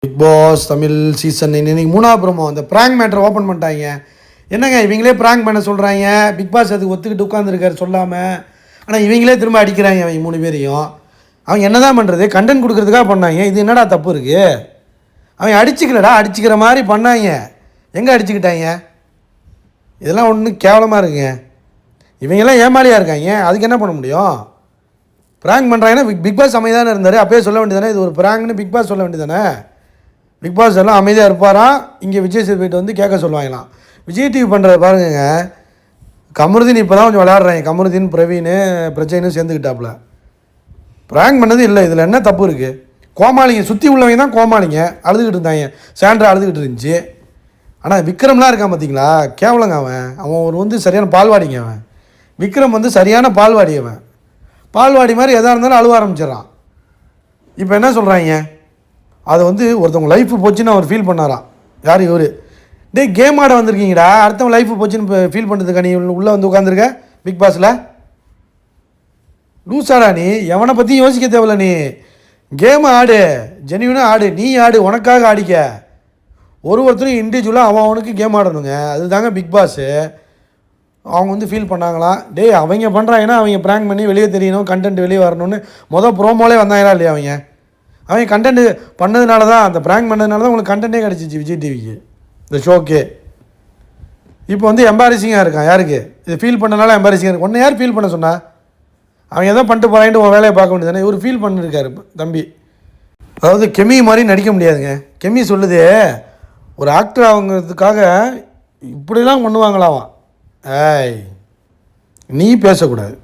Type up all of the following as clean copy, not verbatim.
Big pass Tamil season இன்னைக்கு 3வது promo அந்த ப்ராங்க் மேட்டரை ஓப்பன் பண்ணிட்டாங்க. என்னங்க இவங்களே ப்ராங்க் பண்ண சொல்கிறாங்க, பிக் பாஸ் அதுக்கு ஒத்துக்கிட்டு உட்காந்துருக்காரு சொல்லாமல். ஆனால் இவங்களே திரும்ப அடிக்கிறாங்க அவங்க 3 பேரையும். அவங்க என்ன தான் பண்ணுறது, கண்டென்ட் கொடுக்குறதுக்காக பண்ணாங்க. இது என்னடா தப்பு இருக்குது? அவங்க அடிச்சுக்கலடா, அடிச்சுக்கிற மாதிரி பண்ணாங்க. எங்கே அடிச்சுக்கிட்டாங்க? இதெல்லாம் ஒன்றும் கேவலமாக இருக்குங்க. இவங்கெல்லாம் ஏமாளியாக இருக்காங்க. அதுக்கு என்ன பண்ண முடியும்? ப்ராங்க் பண்ணுறாங்கன்னா பிக் பாஸ் அமைதி தானே இருந்தார், அப்போயே சொல்ல வேண்டியதானே இது ஒரு ப்ராங்க்னு பிக் பாஸ் சொல்ல வேண்டியதானே. பிக் பாஸ் எல்லாம் அமைதியாக இருப்பாராம். இங்கே விஜய் சேதுபதி வந்து கேட்க சொல்லுவாங்களாம். விஜய் டிவி பண்ணுறத பாருங்க. கமருதீன் இப்போ தான் கொஞ்சம் விளையாடுறாங்க. கமருதீன், பிரவீன், பிரச்சனைன்னு சேர்ந்துக்கிட்டாப்புல. ப்ராங்க் பண்ணது இல்லை, இதில் என்ன தப்பு இருக்குது? கோமாளிங்க சுற்றி உள்ளவங்க தான் கோமாளிங்க அழுதுகிட்டு இருந்தாங்க. சாண்ட்ரா அழுதுகிட்டு இருந்துச்சு. ஆனால் விக்ரம்லாம் இருக்கான் பார்த்தீங்களா, கேவலங்க. அவன் ஒரு வந்து சரியான பால்வாடிங்க. அவன் விக்ரம் வந்து சரியான பால்வாடி. அவன் பால்வாடி மாதிரி எதாக இருந்தாலும் அழுவ ஆரம்பிச்சிடறான். இப்போ என்ன சொல்கிறாங்க, அது வந்து ஒருத்தவங்க லைஃப் போச்சுன்னு அவர் ஃபீல் பண்ணாராம். யார் இவர்? டே கேம் ஆட வந்திருக்கீங்கடா, அடுத்தவங்க லைஃப் போச்சுன்னு ஃபீல் பண்ணுறதுக்கா நீ உள்ளே வந்து உட்காந்துருக்க பிக் பாஸில்? லூசாடா நீ, எவனை பற்றியும் யோசிக்க தேவையில்ல. நீ கேம் ஆடு, ஜென்யூனாக ஆடு, நீ ஆடு, உனக்காக ஆடிக்க. ஒருத்தரும் இண்டிவிஜுவலாக அவனுக்கு கேம் ஆடணுங்க. அதுதாங்க பிக் பாஸு. அவங்க வந்து ஃபீல் பண்ணாங்களாம். டே அவங்க பண்ணுறாங்கன்னா அவங்க ப்ராங்க் பண்ணி வெளியே தெரியணும், கண்டென்ட் வெளியே வரணும்னு ப்ரோமோலே வந்தாங்களா இல்லையா? அவங்க கண்டென்ட் பண்ணதுனால தான், அந்த ப்ராங்க் பண்ணதுனால தான் உங்களுக்கு கண்டென்ட்டே கிடச்சிச்சு விஜய் டிவிக்கு, இந்த ஷோக்கு. இப்போ வந்து எம்பாரசிங்காக இருக்கான். யாருக்கு இது ஃபீல் பண்ணனால எம்பாரசிங்காக இருக்கு? ஒன்று யார் ஃபீல் பண்ண சொன்னா? அவங்க எதோ பண்ணிட்டு போகிறான்ட்டு உன் வேலையை பார்க்க வேண்டியதானே. இவர் ஃபீல் பண்ணியிருக்காரு தம்பி. அதாவது கெமி மாதிரி நடிக்க முடியாதுங்க. கெமி சொல்லுது, ஒரு ஆக்டர் ஆகுங்கிறதுக்காக இப்படிலாம் பண்ணுவாங்களாம். ஏய் நீ பேசக்கூடாது.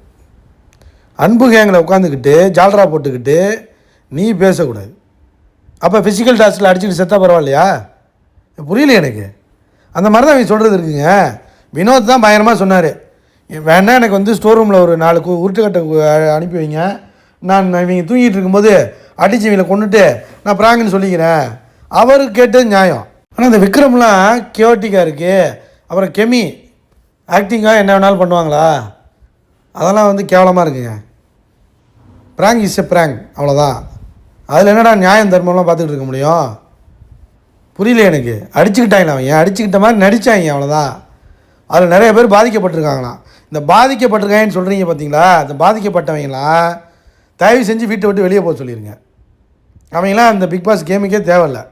அன்பு கேங்கில் உட்காந்துக்கிட்டு ஜால்ரா போட்டுக்கிட்டு நீ பேசக்கூடாது. அப்போ ஃபிசிக்கல் டாஸ்கில் அடிச்சுட்டு செத்தா பரவாயில்லையா? புரியல எனக்கு. அந்த மாதிரி தான் அவங்க சொல்கிறது இருக்குங்க. வினோத் தான் பயங்கரமாக சொன்னார், வேணா எனக்கு வந்து ஸ்டோர் ரூமில் ஒரு 4 உருட்டுக்கட்டை அனுப்பி வைங்க, நான் இவங்க தூங்கிட்டு இருக்கும்போது அடிச்சு இவங்களை கொண்டுட்டு நான் ப்ராங்குன்னு சொல்லிக்கிறேன். அவர் கேட்டது நியாயம். ஆனால் இந்த விக்ரம்லாம் கியோட்டிக்காக இருக்குது. அப்புறம் கெமி ஆக்டிங்காக என்ன வேணாலும் பண்ணுவாங்களா? அதெல்லாம் வந்து கேவலமாக இருக்குங்க. ப்ராங்க் இஸ் எ ப்ராங்க், அவ்வளோதான். அதில் என்னடா நியாயம் தர்மம்லாம் பார்த்துக்கிட்டு இருக்க முடியும்? புரியல எனக்கு. அடிச்சுக்கிட்டாங்களா அவங்க, அடிச்சுக்கிட்ட மாதிரி நடித்தாங்க, அவ்வளோதான். அதில் நிறைய பேர் பாதிக்கப்பட்டிருக்காங்களாம். இந்த பாதிக்கப்பட்டிருக்காங்கன்னு சொல்கிறீங்க பார்த்தீங்களா, இந்த பாதிக்கப்பட்டவங்களாம் தயவு செஞ்சு வீட்டை விட்டு வெளியே போக சொல்லிடுங்க. அவங்களாம் அந்த பிக் பாஸ் கேமுக்கே தேவையில்லை.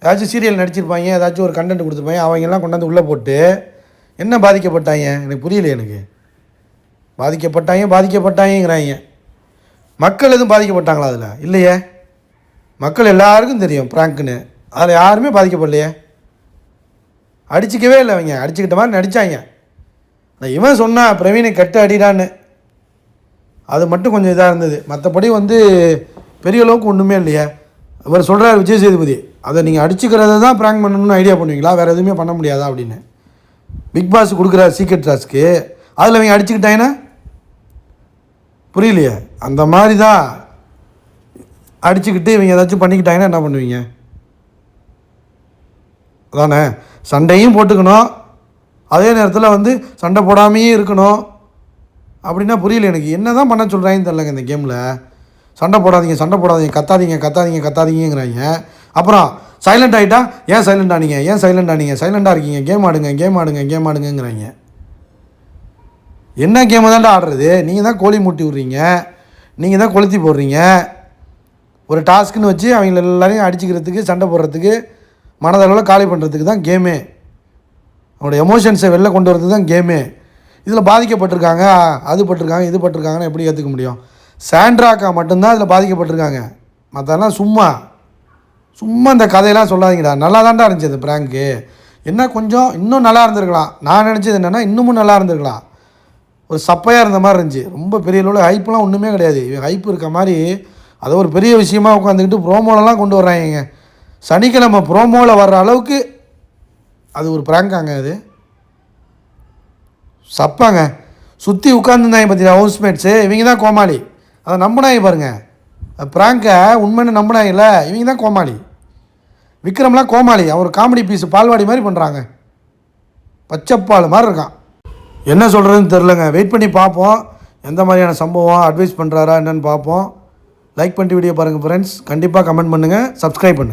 ஏதாச்சும் சீரியல் நடிச்சிருப்பாங்க, ஏதாச்சும் ஒரு கண்டென்ட் கொடுத்துருப்பாங்க, அவங்கெல்லாம் கொண்டாந்து உள்ளே போட்டு என்ன பாதிக்கப்பட்டாங்க எனக்கு புரியல எனக்கு. பாதிக்கப்பட்டாங்கிறாங்க. மக்கள் எதுவும் பாதிக்கப்பட்டாங்களா? அதில் இல்லையே. மக்கள் எல்லாருக்கும் தெரியும் ப்ராங்க்னு. அதில் யாருமே பாதிக்கப்படலையே. அடிச்சிக்கவே இல்லை. அவங்க அடிச்சுக்கிட்ட மாதிரி நடித்தாங்க. இவன் சொன்னான் பிரவீனை கட்டு அடிடான்னு, அது மட்டும் கொஞ்சம் இதாக இருந்தது. மற்றபடி வந்து பெரிய அளவுக்கு ஒன்றுமே இல்லையே. இவர் சொல்கிறார் விஜய் சேதுபதி, அதை நீங்கள் அடிச்சுக்கிறத தான் ப்ராங்க் பண்ணணும்னு ஐடியா பண்ணுவீங்களா, வேறு எதுவுமே பண்ண முடியாதா அப்படின்னு. பிக் பாஸ் கொடுக்குற சீக்ரெட் டாஸ்க்கு அதில் அவங்க அடிச்சுக்கிட்டாங்கன்னா புரியலையே. அந்த மாதிரி தான் அடிச்சுக்கிட்டு இவங்க ஏதாச்சும் பண்ணிக்கிட்டாங்கன்னா என்ன பண்ணுவீங்க? அதானே, சண்டையும் போட்டுக்கணும், அதே நேரத்தில் வந்து சண்டை போடாமையே இருக்கணும். அப்படின்னா புரியல எனக்கு. என்ன தான் பண்ண சொல்கிறாங்கன்னு தெரிலங்க இந்த கேமில். சண்டை போடாதீங்க, கத்தாதீங்கிறாங்க. அப்புறம் சைலண்ட் ஆகிட்டா, ஏன் சைலண்ட் ஆனீங்க, சைலண்டாக இருக்கீங்க, கேம் ஆடுங்கிறாங்க. என்ன கேமை தான்டா ஆடுறது? நீங்கள் தான் கோழி மூட்டி விட்றீங்க, நீங்கள் தான் கொளுத்தி போடுறீங்க. ஒரு டாஸ்க்குன்னு வச்சு அவங்க எல்லாரையும் அடிச்சுக்கிறதுக்கு, சண்டை போடுறதுக்கு, மனதளவில் காலி பண்ணுறதுக்கு தான் கேமே. அவங்களோட எமோஷன்ஸை வெளில கொண்டு வரதுக்கு தான் கேமே. இதில் பாதிக்கப்பட்டிருக்காங்க, அது பட்டிருக்காங்க, இது பட்டிருக்காங்கன்னு எப்படி ஏற்றுக்க முடியும்? சாண்ட்ராக்கா மட்டும்தான் இதில் பாதிக்கப்பட்டிருக்காங்க. மற்றெல்லாம் சும்மா இந்த கதையெல்லாம் சொல்லாதீங்கடா. நல்லா தான்டா இருந்துச்சு அந்த ப்ராங்க்கு. என்ன கொஞ்சம் இன்னும் நல்லா இருந்திருக்கலாம். நான் நினச்சது என்னென்னா இன்னமும் நல்லா இருந்திருக்கலாம். ஒரு சப்பையாக இருந்த மாதிரி இருந்துச்சு. ரொம்ப பெரிய அளவில் ஹைப்லாம் ஒன்றுமே கிடையாது. ஹைப் இருக்க மாதிரி அதை ஒரு பெரிய விஷயமாக உட்காந்துக்கிட்டு ப்ரோமோலலாம் கொண்டு வர்றாங்க. சனிக்கிழமை ப்ரோமோவில் வர்ற அளவுக்கு அது ஒரு ப்ராங்காங்க. அது சப்பாங்க. சுற்றி உட்காந்துருந்தாங்க பார்த்தீங்களா ஹவுஸ்மேட்ஸு, இவங்க தான் கோமாளி. அதை நம்பினாங்க பாருங்கள். ப்ராங்கை உண்மைன்னு நம்பினாங்கல்ல, இவங்க தான் கோமாளி. விக்ரம்லாம் கோமாளி. அவர் காமெடி பீஸு பால்வாடி மாதிரி பண்ணுறாங்க. பச்சைப்பால் மாதிரி இருக்கான். என்ன சொல்கிறதுன்னு தெரிலங்க. வெயிட் பண்ணி பார்ப்போம். எந்த மாதிரியான சம்பவம் அட்வைஸ் பண்ணுறாரா என்னென்னு பார்ப்போம். லைக் பண்ணிட்டு வீடியோ பாருங்கள் ஃப்ரெண்ட்ஸ். கண்டிப்பாக கமெண்ட் பண்ணுங்கள், சப்ஸ்கிரைப் பண்ணுங்கள்.